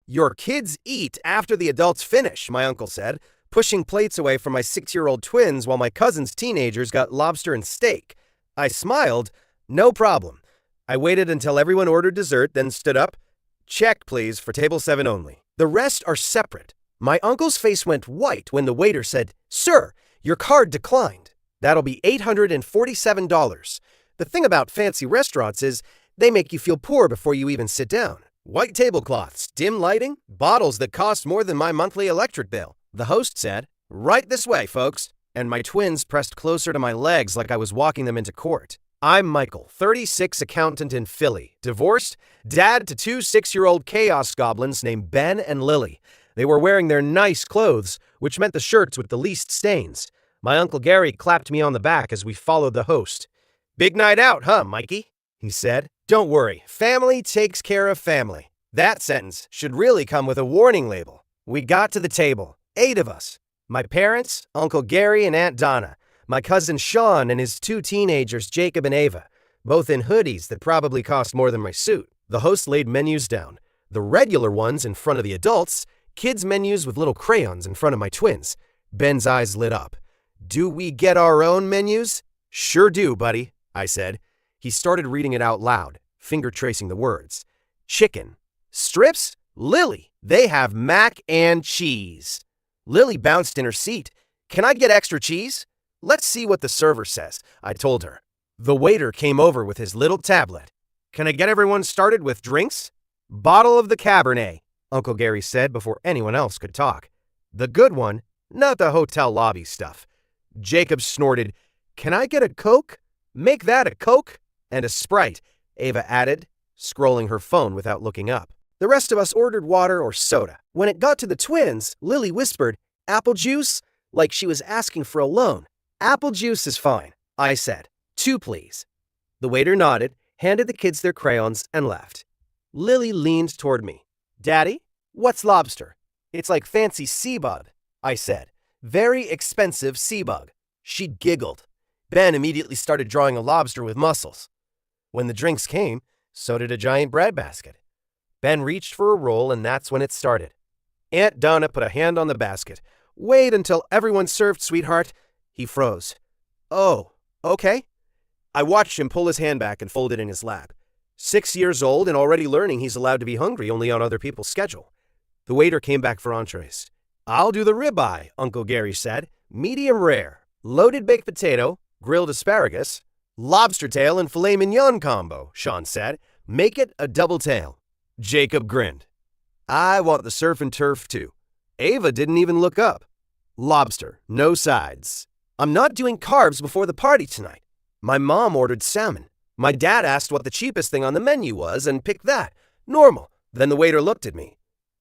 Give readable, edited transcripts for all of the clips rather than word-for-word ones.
Your kids eat after the adults finish, my uncle said, pushing plates away from my 6-year-old twins while my cousin's teenagers got lobster and steak. I smiled. No problem. I waited until everyone ordered dessert, then stood up. Check, please, for table 7 only. The rest are separate. My uncle's face went white when the waiter said, "Sir, your card declined. That'll be $847. The thing about fancy restaurants is they make you feel poor before you even sit down. White tablecloths, dim lighting, bottles that cost more than my monthly electric bill." The host said, "Right this way, folks." And my twins pressed closer to my legs like I was walking them into court. I'm Michael, 36, accountant in Philly, divorced, dad to 2 6-year-old chaos goblins named Ben and Lily. They were wearing their nice clothes, which meant the shirts with the least stains. My Uncle Gary clapped me on the back as we followed the host. "Big night out, huh, Mikey?" he said. "Don't worry, family takes care of family." That sentence should really come with a warning label. We got to the table, 8 of us. My parents, Uncle Gary and Aunt Donna, my cousin Sean and his 2 teenagers, Jacob and Ava, both in hoodies that probably cost more than my suit. The host laid menus down, the regular ones in front of the adults, kids' menus with little crayons in front of my twins. Ben's eyes lit up. "Do we get our own menus?" "Sure do, buddy," I said. He started reading it out loud, finger tracing the words. "Chicken. Strips? Lily, they have mac and cheese." Lily bounced in her seat. "Can I get extra cheese?" "Let's see what the server says," I told her. The waiter came over with his little tablet. "Can I get everyone started with drinks?" "Bottle of the Cabernet," Uncle Gary said before anyone else could talk. "The good one, not the hotel lobby stuff." Jacob snorted. "Can I get a Coke?" "Make that a Coke." "And a Sprite," Ava added, scrolling her phone without looking up. The rest of us ordered water or soda. When it got to the twins, Lily whispered, "Apple juice?" like she was asking for a loan. "Apple juice is fine," I said. "2, please." The waiter nodded, handed the kids their crayons, and left. Lily leaned toward me. "Daddy, what's lobster?" "It's like fancy sea bug," I said. "Very expensive sea bug." She giggled. Ben immediately started drawing a lobster with mussels. When the drinks came, so did a giant bread basket. Ben reached for a roll, and that's when it started. Aunt Donna put a hand on the basket. "Wait until everyone's served, sweetheart." He froze. "Oh, okay." I watched him pull his hand back and fold it in his lap. 6 years old and already learning he's allowed to be hungry only on other people's schedule. The waiter came back for entrees. "I'll do the ribeye," Uncle Gary said. "Medium rare. Loaded baked potato, grilled asparagus, lobster tail and filet mignon combo," Sean said. "Make it a double tail." Jacob grinned. "I want the surf and turf too." Ava didn't even look up. "Lobster, no sides." "I'm not doing carbs before the party tonight." My mom ordered salmon. My dad asked what the cheapest thing on the menu was and picked that. Normal. Then the waiter looked at me.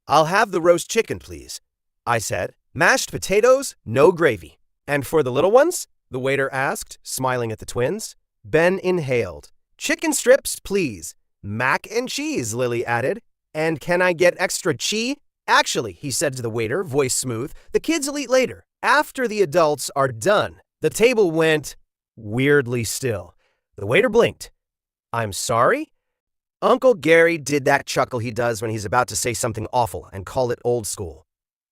"I'll have the roast chicken, please," I said. "Mashed potatoes, no gravy." "And for the little ones?" the waiter asked, smiling at the twins. Ben inhaled. "Chicken strips, please." "Mac and cheese," Lily added. "And can I get extra cheese?" "Actually," he said to the waiter, voice smooth, "the kids will eat later, after the adults are done." The table went weirdly still. The waiter blinked. "I'm sorry?" Uncle Gary did that chuckle he does when he's about to say something awful and call it old school.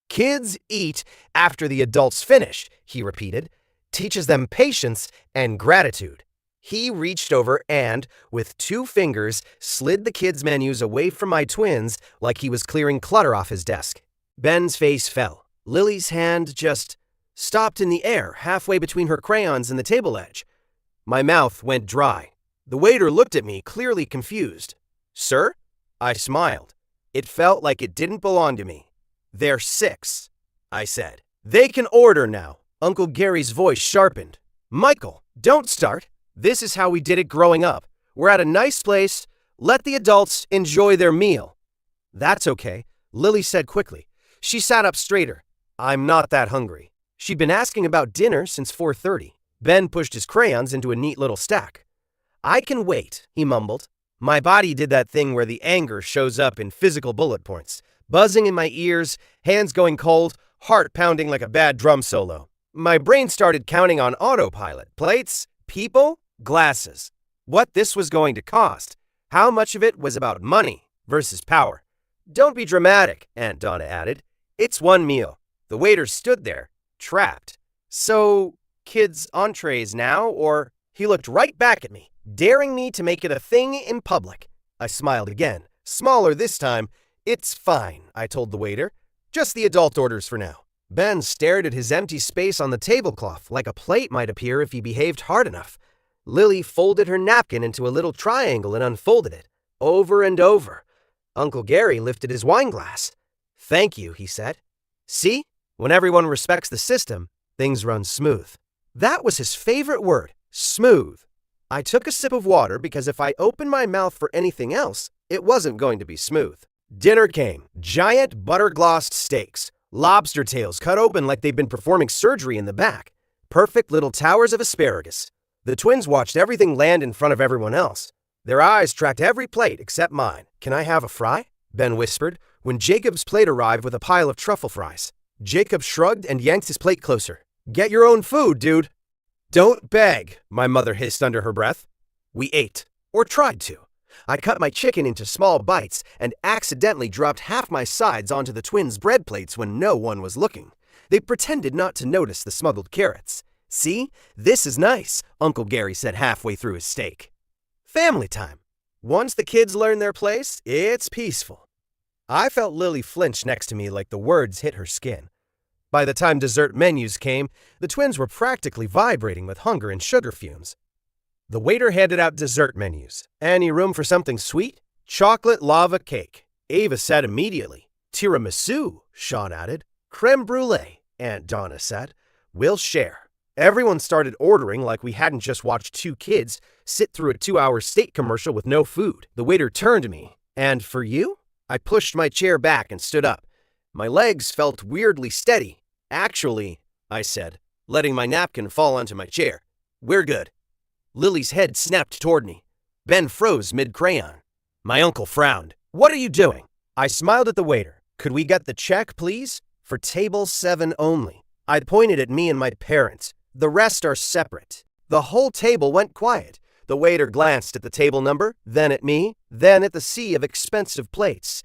"Kids eat after the adults finish," he repeated. "Teaches them patience and gratitude." He reached over and, with 2 fingers, slid the kids' menus away from my twins like he was clearing clutter off his desk. Ben's face fell. Lily's hand just stopped in the air, halfway between her crayons and the table edge. My mouth went dry. The waiter looked at me, clearly confused. "Sir?" I smiled. It felt like it didn't belong to me. "They're 6, I said. "They can order now." Uncle Gary's voice sharpened. "Michael, don't start. This is how we did it growing up. We're at a nice place. Let the adults enjoy their meal." "That's okay," Lily said quickly. She sat up straighter. "I'm not that hungry." She'd been asking about dinner since 4:30. Ben pushed his crayons into a neat little stack. "I can wait," he mumbled. My body did that thing where the anger shows up in physical bullet points. Buzzing in my ears, hands going cold, heart pounding like a bad drum solo. My brain started counting on autopilot. Plates, people, glasses. What this was going to cost. How much of it was about money versus power. Don't be dramatic, Aunt Donna added. It's one meal. The waiter stood there, trapped. So, kids' entrees now, or? He looked right back at me, daring me to make it a thing in public. I smiled again, smaller this time. It's fine, I told the waiter. Just the adult orders for now. Ben stared at his empty space on the tablecloth like a plate might appear if he behaved hard enough. Lily folded her napkin into a little triangle and unfolded it, over and over. Uncle Gary lifted his wine glass. Thank you, he said. See? When everyone respects the system, things run smooth. That was his favorite word, smooth. I took a sip of water because if I opened my mouth for anything else, it wasn't going to be smooth. Dinner came. Giant butter-glossed steaks. Lobster tails cut open like they'd been performing surgery in the back. Perfect little towers of asparagus. The twins watched everything land in front of everyone else. Their eyes tracked every plate except mine. Can I have a fry? Ben whispered when Jacob's plate arrived with a pile of truffle fries. Jacob shrugged and yanked his plate closer. Get your own food, dude. Don't beg, my mother hissed under her breath. We ate, or tried to. I cut my chicken into small bites and accidentally dropped half my sides onto the twins' bread plates when no one was looking. They pretended not to notice the smuggled carrots. See, this is nice, Uncle Gary said halfway through his steak. Family time. Once the kids learn their place, it's peaceful. I felt Lily flinch next to me like the words hit her skin. By the time dessert menus came, the twins were practically vibrating with hunger and sugar fumes. The waiter handed out dessert menus. Any room for something sweet? Chocolate lava cake. Ava said immediately. Tiramisu, Sean added. Creme brulee, Aunt Donna said. We'll share. Everyone started ordering like we hadn't just watched two kids sit through a 2-hour steak commercial with no food. The waiter turned to me. And for you? I pushed my chair back and stood up. My legs felt weirdly steady. Actually, I said, letting my napkin fall onto my chair. We're good. Lily's head snapped toward me. Ben froze mid-crayon. My uncle frowned. What are you doing? I smiled at the waiter. Could we get the check, please? For table 7 only. I pointed at me and my parents. The rest are separate. The whole table went quiet. The waiter glanced at the table number, then at me, then at the sea of expensive plates.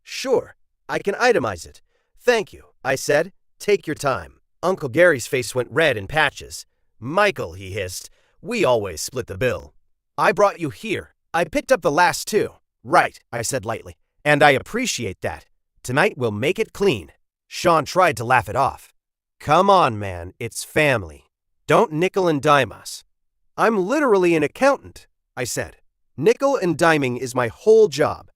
Sure. I can itemize it. Thank you, I said. Take your time. Uncle Gary's face went red in patches. Michael, he hissed. We always split the bill. I brought you here. I picked up the last 2. Right, I said lightly. And I appreciate that. Tonight we'll make it clean. Sean tried to laugh it off. Come on, man, it's family. Don't nickel and dime us. I'm literally an accountant, I said. Nickel and diming is my whole job.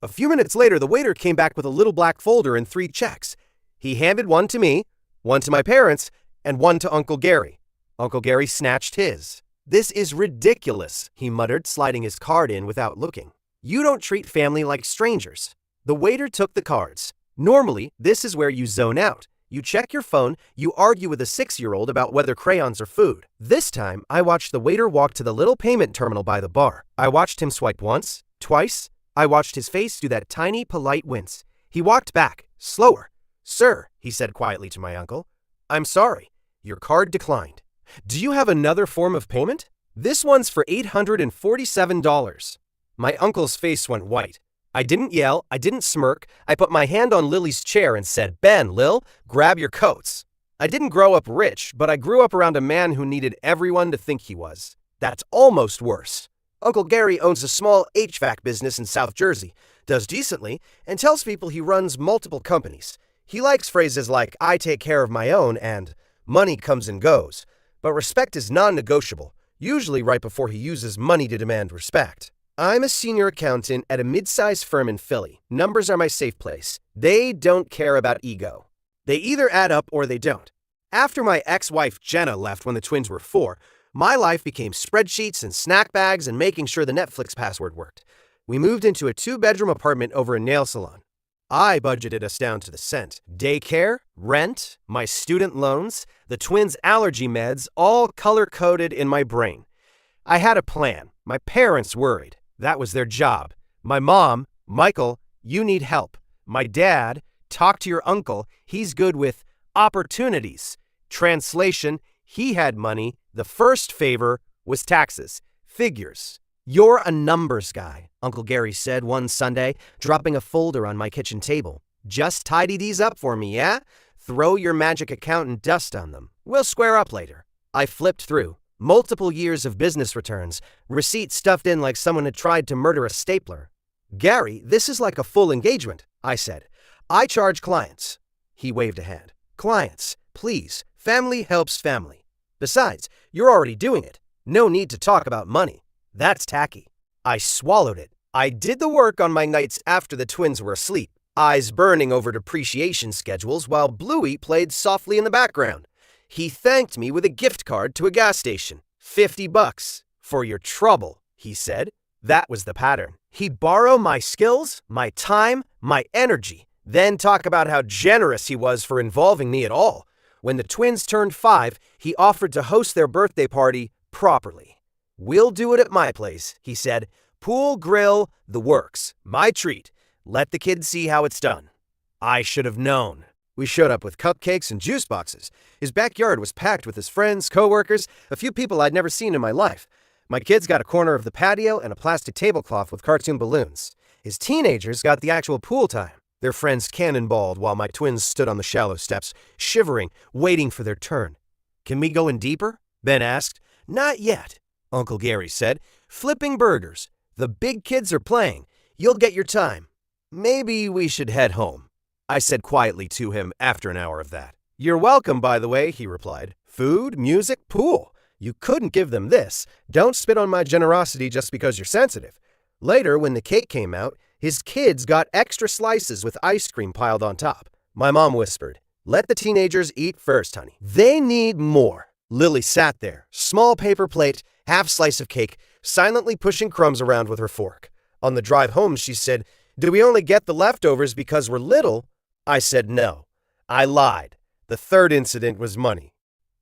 A few minutes later, the waiter came back with a little black folder and 3 checks. He handed one to me, one to my parents, and one to Uncle Gary. Uncle Gary snatched his. This is ridiculous, he muttered, sliding his card in without looking. You don't treat family like strangers. The waiter took the cards. Normally, this is where you zone out. You check your phone, you argue with a 6-year-old about whether crayons are food. This time, I watched the waiter walk to the little payment terminal by the bar. I watched him swipe once, twice. I watched his face do that tiny, polite wince. He walked back, slower. Sir, he said quietly to my uncle, I'm sorry. Your card declined. Do you have another form of payment? This one's for $847. My uncle's face went white. I didn't yell, I didn't smirk. I put my hand on Lily's chair and said, Ben, Lil, grab your coats. I didn't grow up rich, but I grew up around a man who needed everyone to think he was. That's almost worse. Uncle Gary owns a small HVAC business in South Jersey, does decently, and tells people he runs multiple companies. He likes phrases like, I take care of my own, and money comes and goes. But respect is non-negotiable, usually right before he uses money to demand respect. I'm a senior accountant at a mid-sized firm in Philly. Numbers are my safe place. They don't care about ego. They either add up or they don't. After my ex-wife Jenna left when the twins were 4, my life became spreadsheets and snack bags and making sure the Netflix password worked. We moved into a 2-bedroom apartment over a nail salon. I budgeted us down to the cent. Daycare, rent, my student loans, the twins' allergy meds, all color-coded in my brain. I had a plan. My parents worried. That was their job. My mom, Michael, you need help. My dad, talk to your uncle. He's good with opportunities. Translation, he had money. The first favor was taxes. Figures. "You're a numbers guy," Uncle Gary said one Sunday, dropping a folder on my kitchen table. "Just tidy these up for me, yeah? Throw your magic accountant dust on them. We'll square up later." I flipped through. Multiple years of business returns, receipts stuffed in like someone had tried to murder a stapler. "Gary, this is like a full engagement," I said. "I charge clients." He waved a hand. "Clients, please. Family helps family. Besides, you're already doing it. No need to talk about money. That's tacky." I swallowed it. I did the work on my nights after the twins were asleep, eyes burning over depreciation schedules while Bluey played softly in the background. He thanked me with a gift card to a gas station. $50 for your trouble, he said. That was the pattern. He'd borrow my skills, my time, my energy, then talk about how generous he was for involving me at all. When the twins turned 5, he offered to host their birthday party properly. "We'll do it at my place," he said. "Pool, grill, the works. My treat. Let the kids see how it's done." I should have known. We showed up with cupcakes and juice boxes. His backyard was packed with his friends, coworkers, a few people I'd never seen in my life. My kids got a corner of the patio and a plastic tablecloth with cartoon balloons. His teenagers got the actual pool time. Their friends cannonballed while my twins stood on the shallow steps, shivering, waiting for their turn. "Can we go in deeper?" Ben asked. "Not yet," Uncle Gary said. "Flipping burgers. The big kids are playing. You'll get your time. Maybe we should head home," I said quietly to him after an hour of that. "You're welcome, by the way," he replied. "Food, music, pool. You couldn't give them this. Don't spit on my generosity just because you're sensitive." Later, when the cake came out, his kids got extra slices with ice cream piled on top. My mom whispered, "Let the teenagers eat first, honey. They need more." Lily sat there, small paper plate, half slice of cake, silently pushing crumbs around with her fork. On the drive home, she said, "Do we only get the leftovers because we're little?" I said no. I lied. The third incident was money.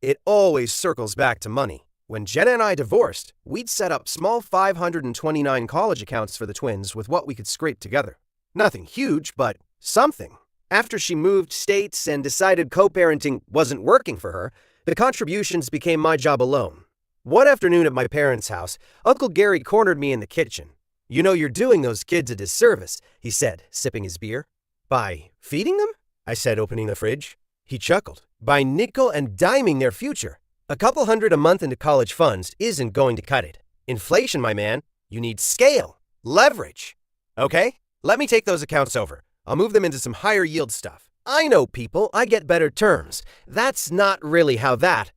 It always circles back to money. When Jenna and I divorced, we'd set up small 529 college accounts for the twins with what we could scrape together. Nothing huge, but something. After she moved states and decided co-parenting wasn't working for her, the contributions became my job alone. One afternoon at my parents' house, Uncle Gary cornered me in the kitchen. "You know you're doing those kids a disservice," he said, sipping his beer. "By feeding them?" I said, opening the fridge. He chuckled. "By nickel and diming their future. A couple $100 a month into college funds isn't going to cut it. Inflation, my man. You need scale, leverage. Okay, let me take those accounts over. I'll move them into some higher yield stuff. I know people, I get better terms. That's not really how that."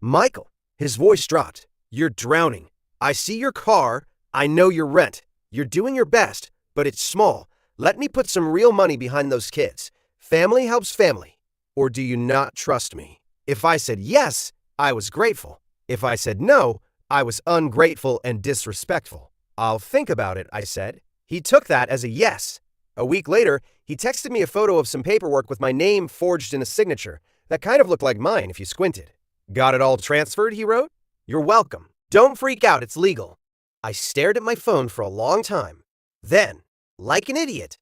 "Michael," his voice dropped. "You're drowning. I see your car. I know your rent. You're doing your best, but it's small. Let me put some real money behind those kids. Family helps family. Or do you not trust me?" If I said yes, I was grateful. If I said no, I was ungrateful and disrespectful. "I'll think about it," I said. He took that as a yes. A week later, he texted me a photo of some paperwork with my name forged in a signature that kind of looked like mine if you squinted. "Got it all transferred," he wrote. "You're welcome. Don't freak out, it's legal." I stared at my phone for a long time. Then, like an idiot,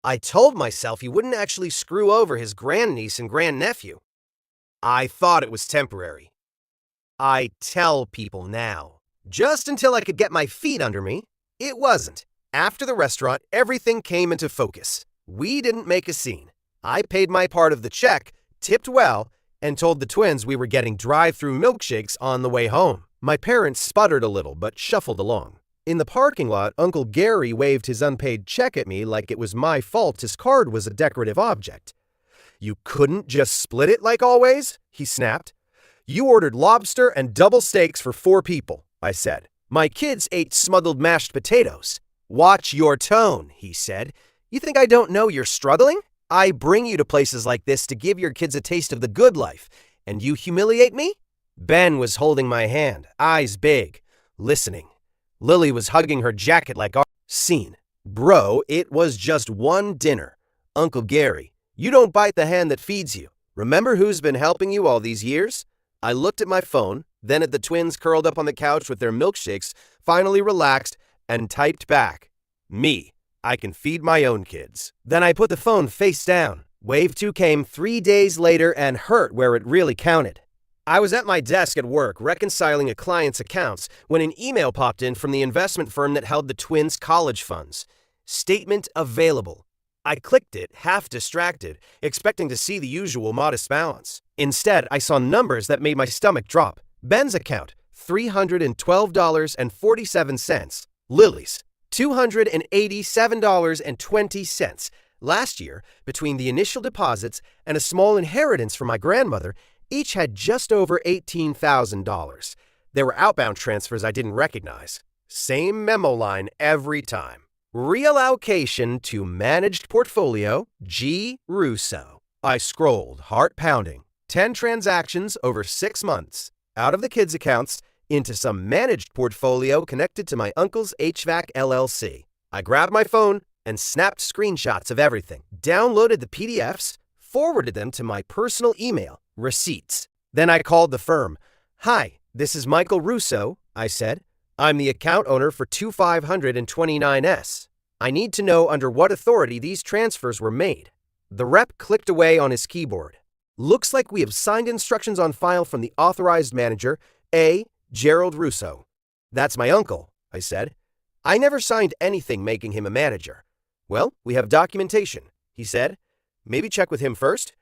I told myself he wouldn't actually screw over his grandniece and grandnephew. I thought it was temporary. I tell people now. Just until I could get my feet under me, it wasn't. After the restaurant, everything came into focus. We didn't make a scene. I paid my part of the check, tipped well, and told the twins we were getting drive-through milkshakes on the way home. My parents sputtered a little but shuffled along. In the parking lot, Uncle Gary waved his unpaid check at me like it was my fault his card was a decorative object. "You couldn't just split it like always?" he snapped. "You ordered lobster and double steaks for 4 people, I said. My kids ate smuggled mashed potatoes. "Watch your tone," he said. "You think I don't know you're struggling? I bring you to places like this to give your kids a taste of the good life, and you humiliate me?" Ben was holding my hand, eyes big, listening. Lily was hugging her jacket like our scene. "Bro, it was just one dinner. Uncle Gary, you don't bite the hand that feeds you. Remember who's been helping you all these years?" I looked at my phone, then at the twins curled up on the couch with their milkshakes, finally relaxed, and typed back, "Me. I can feed my own kids." Then I put the phone face down. Wave 2 came 3 days later and hurt where it really counted. I was at my desk at work reconciling a client's accounts when an email popped in from the investment firm that held the twins' college funds. Statement available. I clicked it, half distracted, expecting to see the usual modest balance. Instead, I saw numbers that made my stomach drop. Ben's account, $312.47. Lily's, $287.20. Last year, between the initial deposits and a small inheritance from my grandmother, each had just over $18,000. There were outbound transfers I didn't recognize. Same memo line every time. Reallocation to managed portfolio, G. Russo. I scrolled, heart pounding. 10 transactions over 6 months. Out of the kids' accounts, into some managed portfolio connected to my uncle's HVAC LLC. I grabbed my phone and snapped screenshots of everything, downloaded the PDFs, forwarded them to my personal email, receipts. Then I called the firm. "Hi, this is Michael Russo," I said. "I'm the account owner for 2529S. I need to know under what authority these transfers were made." The rep clicked away on his keyboard. "Looks like we have signed instructions on file from the authorized manager, A. Gerald Russo." "That's my uncle," I said. "I never signed anything making him a manager." "Well, we have documentation," he said. "Maybe check with him first?"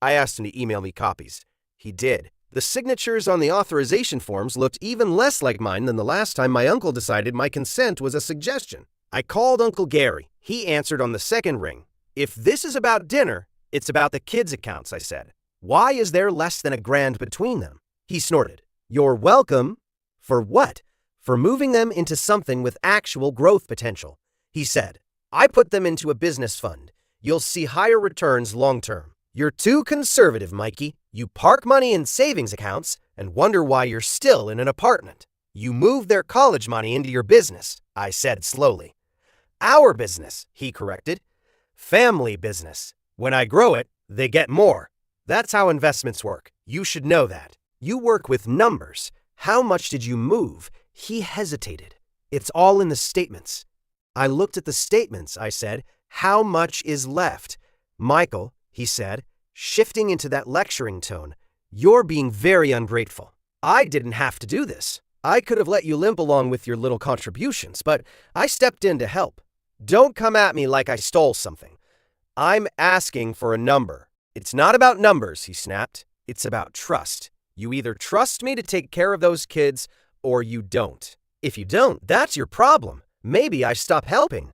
I asked him to email me copies. He did. The signatures on the authorization forms looked even less like mine than the last time my uncle decided my consent was a suggestion. I called Uncle Gary. He answered on the second ring. "If this is about dinner, it's about the kids' accounts," I said. "Why is there less than $1,000 between them?" He snorted. "You're welcome." "For what?" "For moving them into something with actual growth potential." He said, "I put them into a business fund. You'll see higher returns long term." "You're too conservative, Mikey. You park money in savings accounts and wonder why you're still in an apartment. You move their college money into your business," I said slowly. "Our business," he corrected. "Family business. When I grow it, they get more. That's how investments work. You should know that. You work with numbers. How much did you move?" He hesitated. "It's all in the statements." I looked at the statements, I said. "How much is left?" "Michael," he said, shifting into that lecturing tone, "you're being very ungrateful. I didn't have to do this. I could have let you limp along with your little contributions, but I stepped in to help. Don't come at me like I stole something. I'm asking for a number." "It's not about numbers," he snapped. "It's about trust. You either trust me to take care of those kids, or you don't. If you don't, that's your problem. Maybe I stop helping.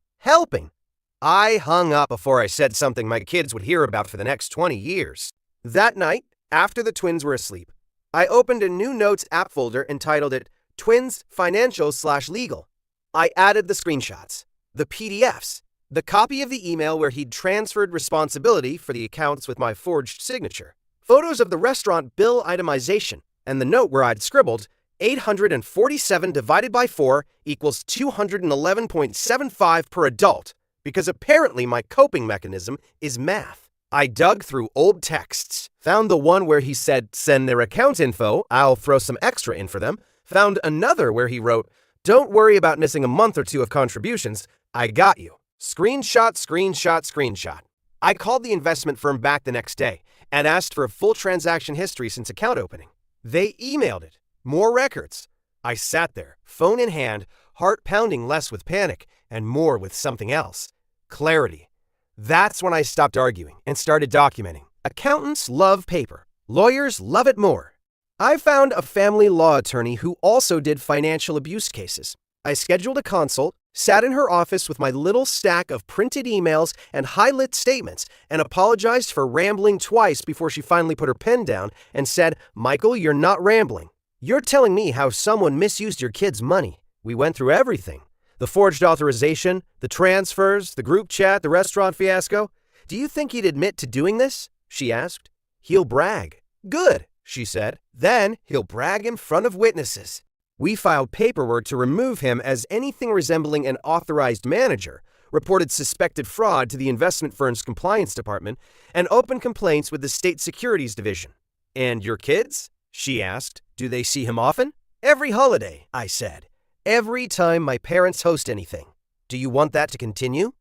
I hung up before I said something my kids would hear about for the next 20 years. That night, after the twins were asleep, I opened a new notes app folder and titled it Twins Financial/Legal. I added the screenshots, the PDFs, the copy of the email where he'd transferred responsibility for the accounts with my forged signature, photos of the restaurant bill itemization, and the note where I'd scribbled 847 divided by 4 equals 211.75 per adult, because apparently my coping mechanism is math. I dug through old texts, found the one where he said, "Send their account info, I'll throw some extra in for them," found another where he wrote, "Don't worry about missing a month or two of contributions, I got you." Screenshot. I called the investment firm back the next day and asked for a full transaction history since account opening. They emailed it. More records. I sat there, phone in hand, heart pounding less with panic and more with something else. Clarity. That's when I stopped arguing and started documenting. Accountants love paper. Lawyers love it more. I found a family law attorney who also did financial abuse cases. I scheduled a consult, sat in her office with my little stack of printed emails and highlight statements, and apologized for rambling twice before she finally put her pen down and said, "Michael, you're not rambling. You're telling me how someone misused your kid's money." We went through everything. The forged authorization, the transfers, the group chat, the restaurant fiasco. "Do you think he'd admit to doing this?" she asked. "He'll brag." "Good," she said. "Then he'll brag in front of witnesses." We filed paperwork to remove him as anything resembling an authorized manager, reported suspected fraud to the investment firm's compliance department, and opened complaints with the state securities division. "And your kids?" she asked. "Do they see him often?" "Every holiday," I said. "Every time my parents host anything." "Do you want that to continue?"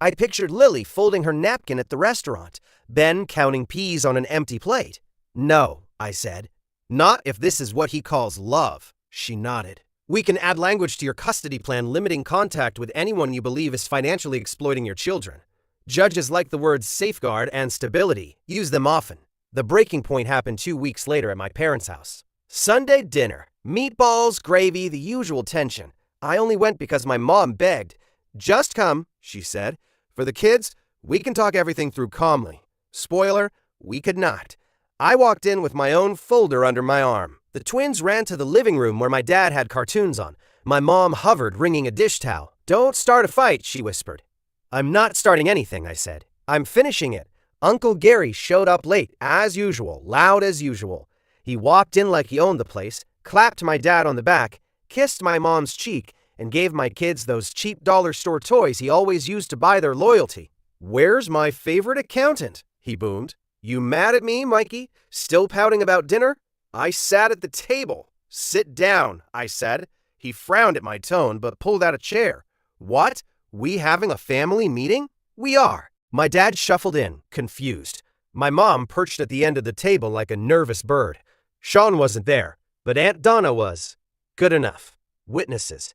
I pictured Lily folding her napkin at the restaurant, Ben counting peas on an empty plate. "No," I said. Not if this is what he calls love. She nodded. We can add language to your custody plan limiting contact with anyone you believe is financially exploiting your children. Judges like the words safeguard and stability. Use them often. The breaking point happened 2 weeks later at my parents' house. Sunday dinner. Meatballs, gravy, the usual tension. I only went because my mom begged. Just come, she said. For the kids, we can talk everything through calmly. Spoiler, we could not. I walked in with my own folder under my arm. The twins ran to the living room where my dad had cartoons on. My mom hovered, wringing a dish towel. Don't start a fight, she whispered. I'm not starting anything, I said. I'm finishing it. Uncle Gary showed up late, as usual, loud as usual. He walked in like he owned the place, clapped my dad on the back, kissed my mom's cheek, and gave my kids those cheap dollar store toys he always used to buy their loyalty. Where's my favorite accountant? He boomed. You mad at me, Mikey? Still pouting about dinner? I sat at the table. Sit down, I said. He frowned at my tone, but pulled out a chair. What? We having a family meeting? We are. My dad shuffled in, confused. My mom perched at the end of the table like a nervous bird. Sean wasn't there, but Aunt Donna was. Good enough. Witnesses.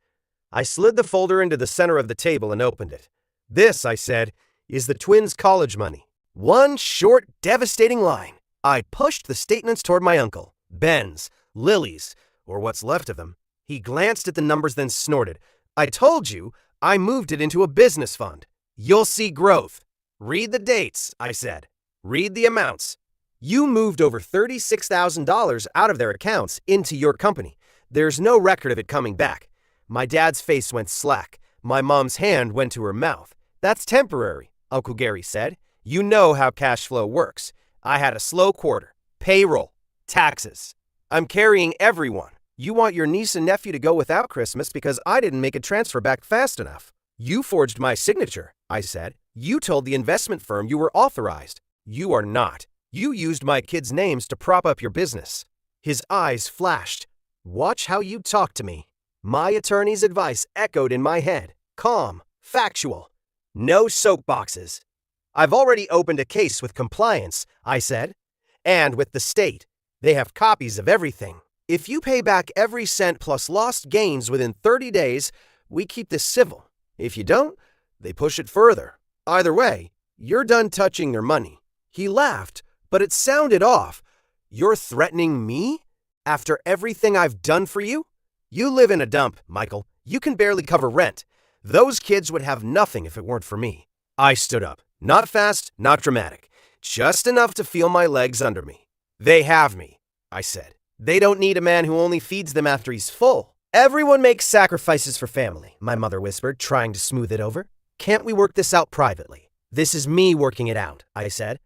I slid the folder into the center of the table and opened it. This, I said, is the twins' college money. One short, devastating line. I pushed the statements toward my uncle. Ben's, Lily's, or what's left of them. He glanced at the numbers, then snorted. I told you, I moved it into a business fund. You'll see growth. Read the dates, I said. Read the amounts. You moved over $36,000 out of their accounts into your company. There's no record of it coming back. My dad's face went slack. My mom's hand went to her mouth. That's temporary, Uncle Gary said. You know how cash flow works. I had a slow quarter. Payroll. Taxes. I'm carrying everyone. You want your niece and nephew to go without Christmas because I didn't make a transfer back fast enough. You forged my signature, I said. You told the investment firm you were authorized. You are not. You used my kids' names to prop up your business. His eyes flashed. Watch how you talk to me. My attorney's advice echoed in my head. Calm. Factual. No soapboxes. I've already opened a case with compliance, I said. And with the state. They have copies of everything. If you pay back every cent plus lost gains within 30 days, we keep this civil. If you don't, they push it further. Either way, you're done touching their money. He laughed, but it sounded off. You're threatening me? After everything I've done for you? You live in a dump, Michael. You can barely cover rent. Those kids would have nothing if it weren't for me. I stood up. Not fast, not dramatic. Just enough to feel my legs under me. They have me, I said. They don't need a man who only feeds them after he's full. Everyone makes sacrifices for family, my mother whispered, trying to smooth it over. Can't we work this out privately? This is me working it out, I said.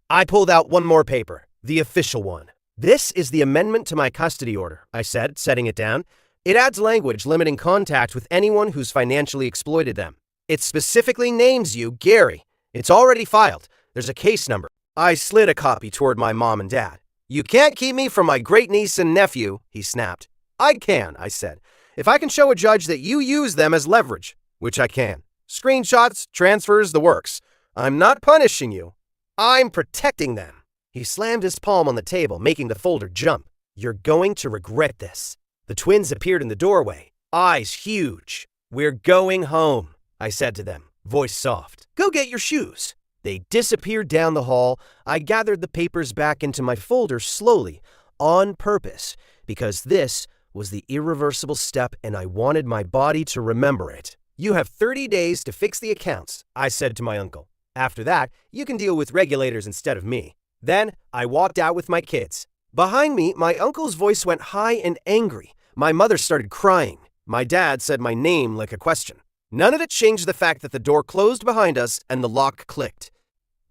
I pulled out one more paper, the official one. This is the amendment to my custody order, I said, setting it down. It adds language limiting contact with anyone who's financially exploited them. It specifically names you Gary. It's already filed. There's a case number. I slid a copy toward my mom and dad. You can't keep me from my great-niece and nephew, he snapped. I can, I said, if I can show a judge that you use them as leverage, which I can. Screenshots, transfers, the works. I'm not punishing you. I'm protecting them. He slammed his palm on the table, making the folder jump. You're going to regret this. The twins appeared in the doorway, eyes huge. We're going home, I said to them, voice soft. Go get your shoes. They disappeared down the hall. I gathered the papers back into my folder slowly, on purpose, because this was the irreversible step and I wanted my body to remember it. You have 30 days to fix the accounts, I said to my uncle. After that, you can deal with regulators instead of me. Then I walked out with my kids. Behind me, my uncle's voice went high and angry. My mother started crying. My dad said my name like a question. None of it changed the fact that the door closed behind us and the lock clicked.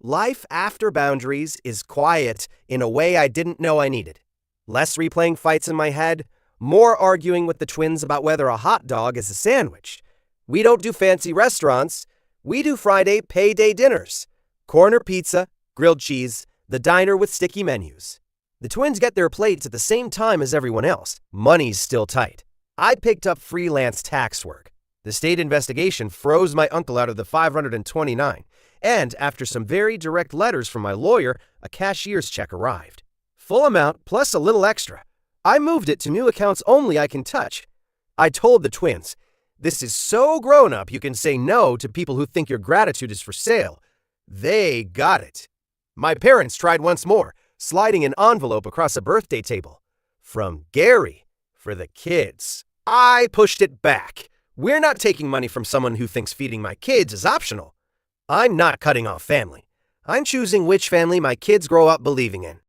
Life after boundaries is quiet in a way I didn't know I needed. Less replaying fights in my head, more arguing with the twins about whether a hot dog is a sandwich. We don't do fancy restaurants. We do Friday payday dinners. Corner pizza, grilled cheese, the diner with sticky menus. The twins get their plates at the same time as everyone else. Money's still tight. I picked up freelance tax work. The state investigation froze my uncle out of the $529, and after some very direct letters from my lawyer, a cashier's check arrived. Full amount plus a little extra. I moved it to new accounts only I can touch. I told the twins, "This is so grown up you can say no to people who think your gratitude is for sale." They got it. My parents tried once more, sliding an envelope across a birthday table. From Gary, for the kids. I pushed it back. We're not taking money from someone who thinks feeding my kids is optional. I'm not cutting off family. I'm choosing which family my kids grow up believing in.